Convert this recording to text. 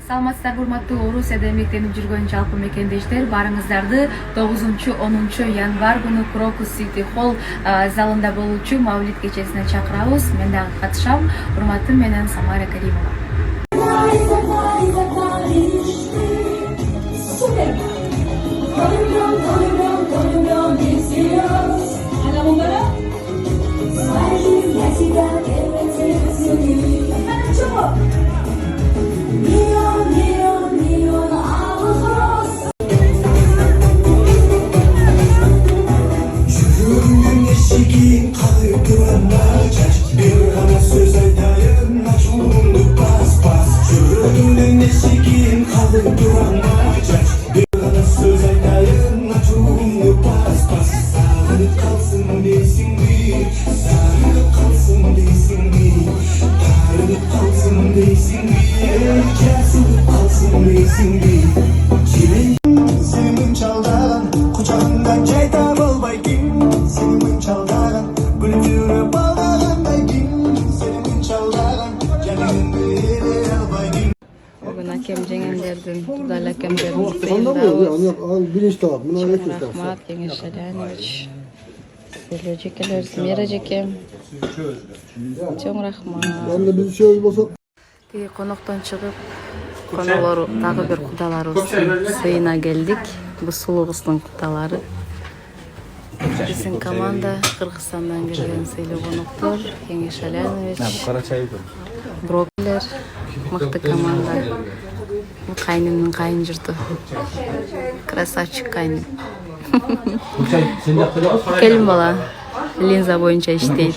Саламатсыздарбы урматтуу Орусияда эмгектенип жүргөн жалпы мекендештер, баарыңыздарды 9-10 январь күнү Крокус City Hall залында болуучу Мавлид кечесине чакырабыз. Мен дагы катышам. Урматтым менен Самара Каримова. Bugün hakem Cengenler'den, Tudal hakemlerimiz birinci tabak. Rahmat, Genç Şelenoviç. Selo Cekeler, Mira Cekem. Çok rahmat. Ben de bir şey olmasa. Konuktan çıkıp, konuları, dagı bir kudalarımızın sıyına geldik. Bu sulu kızın kudaları. Bizim komanda Kırgızistan'dan gelgen Selo konuklar, Genç Şelenoviç. Brokler, mıhtı komanda. Bu kaynımın kayın jurtu. Krasavчик kaynım. Келин бала линза боюнча иштейт.